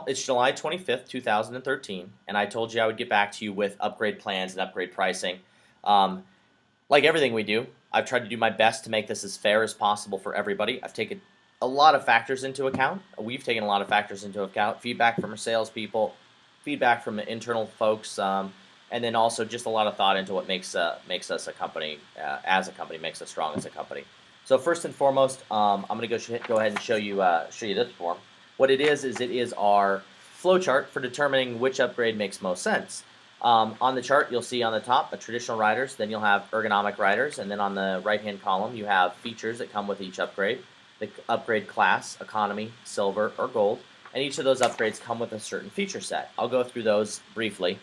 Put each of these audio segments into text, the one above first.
Well, it's July 25th, 2013, and I told you I would get back to you with upgrade plans and upgrade pricing. Um, like everything we do, I've tried to do my best to make this as fair as possible for everybody. I've taken a lot of factors into account. We've taken a lot of factors into account. Feedback from our salespeople, feedback from the internal folks, and then also just a lot of thought into what makes us a company, as a company, makes us strong as a company. So first and foremost, I'm going to go ahead and show you this form. What it is it is our flowchart for determining which upgrade makes most sense. On the chart, you'll see on the top a traditional riders, then you'll have ergonomic riders, and then on the right-hand column, you have features that come with each upgrade, the upgrade class, economy, silver, or gold, and each of those upgrades come with a certain feature set. I'll go through those briefly.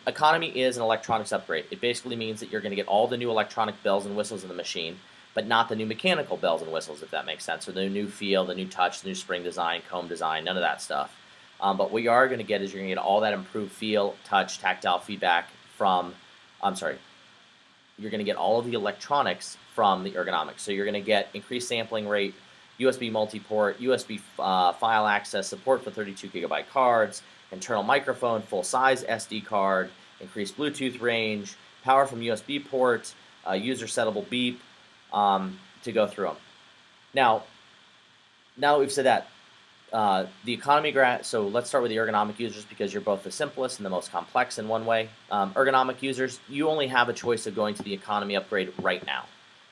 Economy is an electronics upgrade. It basically means that you're going to get all the new electronic bells and whistles in the machine, but not the new mechanical bells and whistles, if that makes sense, or the new feel, the new touch, the new spring design, comb design, none of that stuff. But what you are going to get is you're going to get all that improved feel, touch, tactile feedback from, you're going to get all of the electronics from the ergonomics. So you're going to get increased sampling rate, USB multi-port, USB file access, support for 32 gigabyte cards, internal microphone, full-size SD card, increased Bluetooth range, power from USB ports, user-settable beep, to go through them. Now that we've said that, the economy so let's start with the ergonomic users because you're both the simplest and the most complex in one way. Ergonomic users, you only have a choice of going to the economy upgrade right now.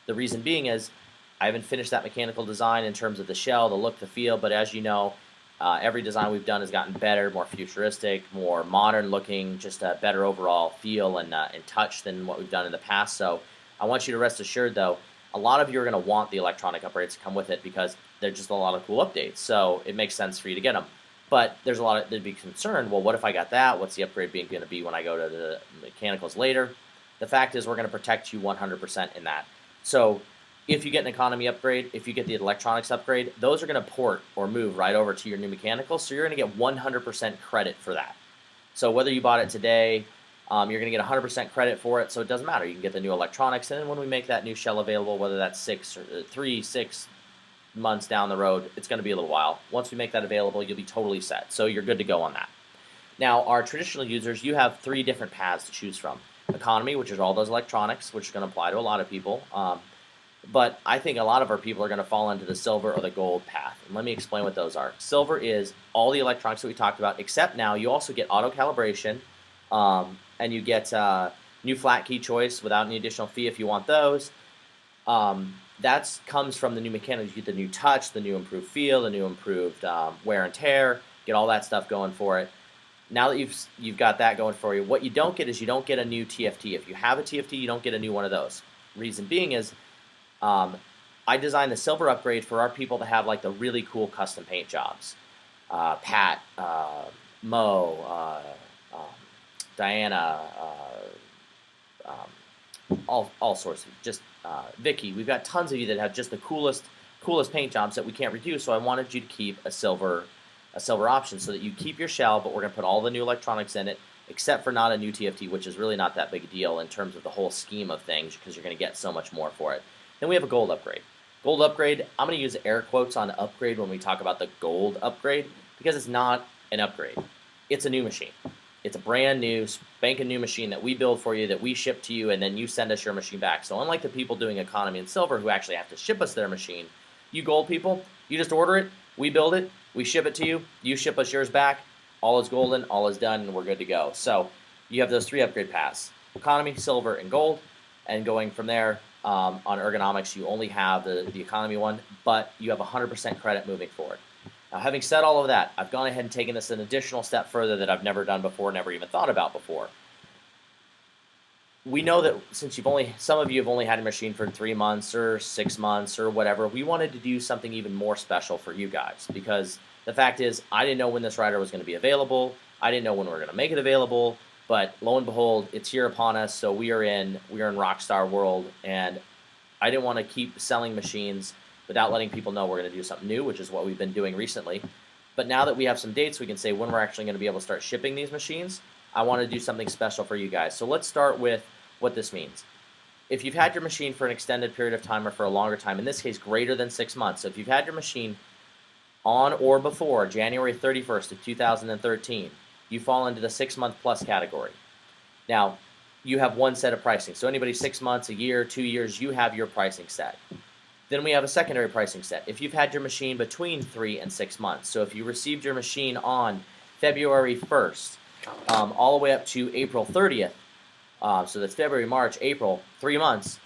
The reason being is I haven't finished that mechanical design in terms of the shell, the look, the feel, but as you know, every design we've done has gotten better, more futuristic, more modern looking, just a better overall feel and touch than what we've done in the past. So I want you to rest assured though, a lot of you are going to want the electronic upgrades to come with it because they're just a lot of cool updates. So it makes sense for you to get them. But there's a lot of there'd be concerned. Well, what if I got that? What's the upgrade going to be when I go to the mechanicals later? The fact is, we're going to protect you 100% in that. So if you get an economy upgrade, if you get the electronics upgrade, those are going to port or move right over to your new mechanical. So you're going to get 100% credit for that. So whether you bought it today, you're going to get 100% credit for it, so it doesn't matter. You can get the new electronics, and then when we make that new shell available, whether that's 6 months down the road, it's going to be a little while. Once we make that available, you'll be totally set, so you're good to go on that. Now, our traditional users, you have 3 different paths to choose from. Economy, which is all those electronics, which is going to apply to a lot of people, but I think a lot of our people are going to fall into the silver or the gold path, and let me explain what those are. Silver is all the electronics that we talked about, except now you also get auto calibration, and you get new flat key choice without any additional fee if you want those. That comes from the new mechanics. You get the new touch, the new improved feel, the new improved wear and tear. Get all that stuff going for it. Now that you've got that going for you, what you don't get is you don't get a new TFT. If you have a TFT, you don't get a new one of those. Reason being is I designed the silver upgrade for our people to have like the really cool custom paint jobs. Pat, Mo, Diana, all sorts of just Vicky. We've got tons of you that have just the coolest paint jobs that we can't reduce. So I wanted you to keep a silver option so that you keep your shell, but we're going to put all the new electronics in it, except for not a new TFT, which is really not that big a deal in terms of the whole scheme of things because you're going to get so much more for it. Then we have a gold upgrade. Gold upgrade, I'm going to use air quotes on upgrade when we talk about the gold upgrade because it's not an upgrade. It's a new machine. It's a brand new, spanking new machine that we build for you, that we ship to you, and then you send us your machine back. So unlike the people doing economy and silver who actually have to ship us their machine, you gold people, you just order it, we build it, we ship it to you, you ship us yours back, all is golden, all is done, and we're good to go. So you have those 3 upgrade paths, economy, silver, and gold, and going from there on ergonomics, you only have the economy one, but you have 100% credit moving forward. Now, having said all of that, I've gone ahead and taken this an additional step further that I've never done before, never even thought about before. We know that since some of you have only had a machine for 3 months or 6 months or whatever, we wanted to do something even more special for you guys because the fact is I didn't know when this rider was going to be available. I didn't know when we were going to make it available, but lo and behold, it's here upon us. So we are in Rockstar world, and I didn't want to keep selling machines without letting people know we're going to do something new, which is what we've been doing recently. But now that we have some dates, we can say when we're actually going to be able to start shipping these machines. I want to do something special for you guys. So let's start with what this means. If you've had your machine for an extended period of time or for a longer time, in this case greater than 6 months, so if you've had your machine on or before January 31st of 2013, you fall into the 6-month plus category. Now, you have one set of pricing. So anybody 6 months, a year, 2 years, you have your pricing set. Then we have a secondary pricing set. If you've had your machine between 3 and 6 months, so if you received your machine on February 1st, all the way up to April 30th, so that's February, March, April, 3 months,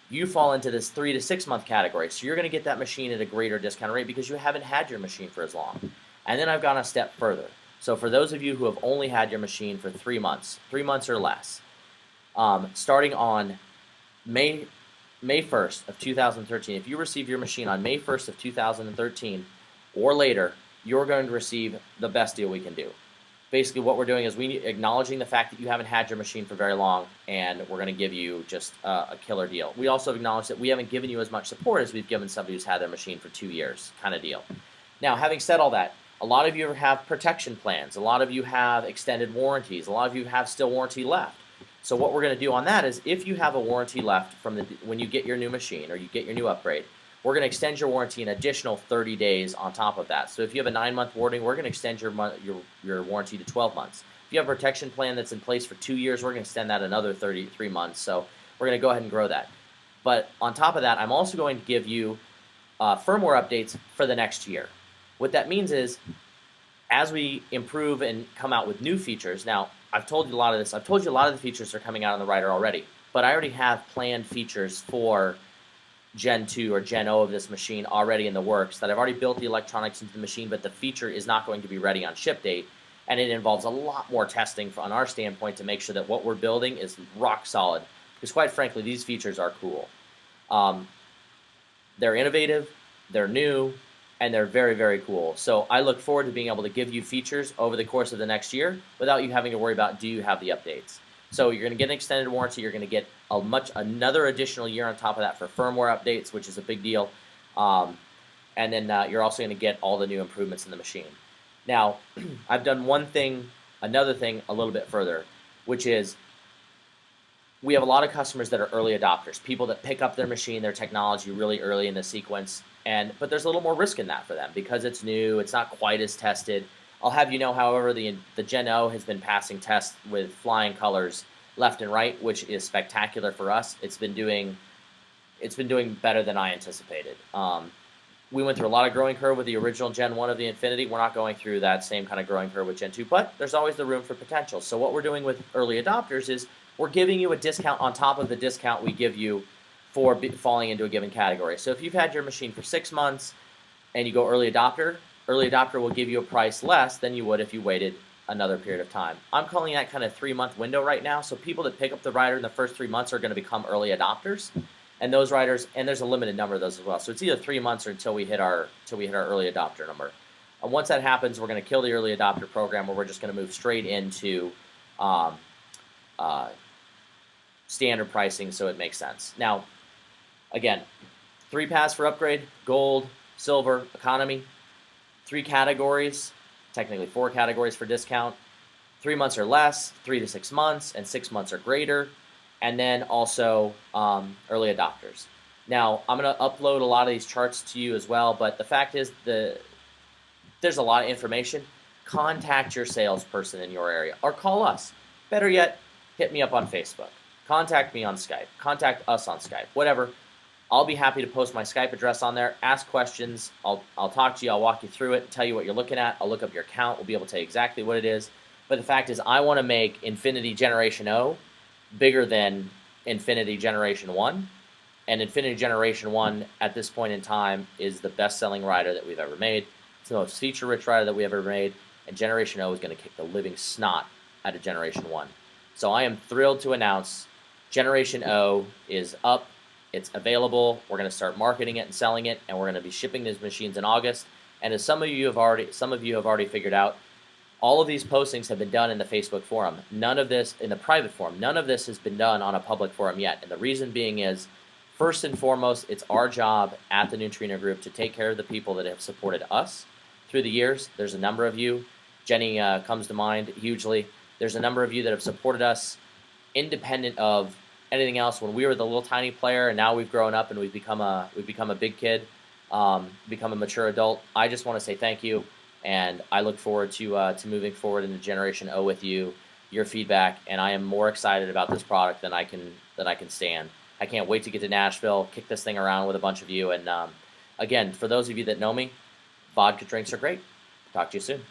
you fall into this 3 to 6 month category. So you're going to get that machine at a greater discount rate because you haven't had your machine for as long. And then I've gone a step further. So for those of you who have only had your machine for 3 months or less, starting on May 1st of 2013, if you receive your machine on May 1st of 2013 or later, you're going to receive the best deal we can do. Basically what we're doing is acknowledging the fact that you haven't had your machine for very long, and we're going to give you just a killer deal. We also acknowledge that we haven't given you as much support as we've given somebody who's had their machine for 2 years, kind of deal. Now, having said all that, a lot of you have protection plans, a lot of you have extended warranties, a lot of you have still warranty left. So what we're going to do on that is, if you have a warranty left from when you get your new machine or you get your new upgrade, we're going to extend your warranty an additional 30 days on top of that. So if you have a 9-month warranty, we're going to extend your warranty to 12 months. If you have a protection plan that's in place for 2 years, we're going to extend that another 33 months. So we're going to go ahead and grow that. But on top of that, I'm also going to give you firmware updates for the next year. What that means is, as we improve and come out with new features, now I've told you a lot of this. I've told you a lot of the features are coming out on the Rider already, but I already have planned features for Gen 2 or Gen O of this machine already in the works that I've already built the electronics into the machine, but the feature is not going to be ready on ship date, and it involves a lot more testing on our standpoint to make sure that what we're building is rock solid, because quite frankly, these features are cool. They're innovative, they're new, and they're very, very cool. So I look forward to being able to give you features over the course of the next year without you having to worry about, do you have the updates? So you're going to get an extended warranty. You're going to get another additional year on top of that for firmware updates, which is a big deal. And then you're also going to get all the new improvements in the machine. Now, I've done another thing a little bit further, which is we have a lot of customers that are early adopters, people that pick up their machine, their technology really early in the sequence. But there's a little more risk in that for them because it's new, it's not quite as tested. I'll have you know, however, the Gen O has been passing tests with flying colors left and right, which is spectacular for us. It's been doing better than I anticipated. We went through a lot of growing curve with the original Gen 1 of the Infinity. We're not going through that same kind of growing curve with Gen 2, but there's always the room for potential. So what we're doing with early adopters is we're giving you a discount on top of the discount we give you for falling into a given category. So if you've had your machine for 6 months and you go early adopter will give you a price less than you would if you waited another period of time. I'm calling that kind of 3-month window right now. So people that pick up the Rider in the first 3 months are going to become early adopters. And those riders, and there's a limited number of those as well. So it's either 3 months or until we hit our early adopter number. And once that happens, we're going to kill the early adopter program, where we're just going to move straight into standard pricing, so it makes sense. Now, again, 3 paths for upgrade: gold, silver, economy. 3 categories, technically 4 categories for discount: 3 months or less, 3 to 6 months, and 6 months or greater. And then also early adopters. Now, I'm going to upload a lot of these charts to you as well, but the fact is there's a lot of information. Contact your salesperson in your area, or call us. Better yet, hit me up on Facebook. Contact me on Skype. Contact us on Skype. Whatever. I'll be happy to post my Skype address on there. Ask questions. I'll talk to you. I'll walk you through it, tell you what you're looking at. I'll look up your account. We'll be able to tell you exactly what it is. But the fact is, I want to make Infinity Generation O bigger than Infinity Generation 1. And Infinity Generation 1, at this point in time, is the best-selling rider that we've ever made. It's the most feature-rich rider that we ever made. And Generation O is going to kick the living snot out of Generation 1. So I am thrilled to announce Generation O is up. It's available. We're going to start marketing it and selling it, and we're going to be shipping these machines in August. And as some of you have already figured out, all of these postings have been done in the Facebook forum. None of this in the private forum. None of this has been done on a public forum yet. And the reason being is, first and foremost, it's our job at the Neutrino Group to take care of the people that have supported us through the years. There's a number of you. Jenny comes to mind hugely. There's a number of you that have supported us independent of anything else when we were the little tiny player, and now we've grown up and we've become a big kid. become a mature adult. I just want to say thank you, and I look forward to moving forward into Generation O with you, your feedback, and I am more excited about this product than I can stand. I can't wait to get to Nashville, kick this thing around with a bunch of you, and again, for those of you that know me, vodka drinks are great. Talk to you soon.